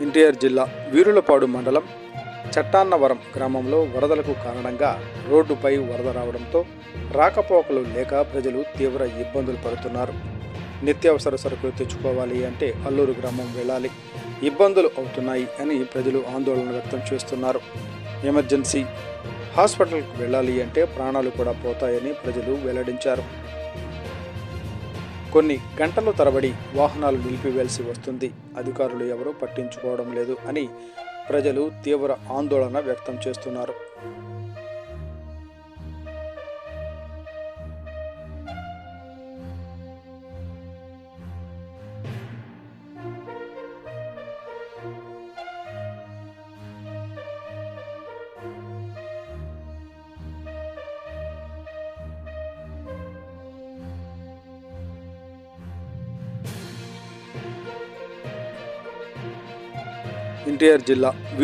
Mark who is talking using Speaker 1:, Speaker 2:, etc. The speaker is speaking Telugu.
Speaker 1: ఎన్టీఆర్ జిల్లా వీరులపాడు మండలం చట్టాన్నవరం గ్రామంలో వరదలకు కారణంగా రోడ్డుపై వరద రావడంతో రాకపోకలు లేక ప్రజలు తీవ్ర ఇబ్బందులు పడుతున్నారు. నిత్యావసర సరుకులు తెచ్చుకోవాలి అంటే అల్లూరు గ్రామం వెళ్ళాలి, ఇబ్బందులు అవుతున్నాయి అని ప్రజలు ఆందోళన వ్యక్తం చేస్తున్నారు. ఎమర్జెన్సీ హాస్పిటల్కు వెళ్ళాలి అంటే ప్రాణాలు కూడా పోతాయని ప్రజలు వెల్లడించారు. కొన్ని గంటల తరబడి వాహనాలు నిలిపివేయాల్సి వస్తుంది, అధికారులు ఎవరూ పట్టించుకోవడం లేదు అని ప్రజలు తీవ్ర ఆందోళన వ్యక్తం చేస్తున్నారు. ఎన్టీఆర్ జిల్లా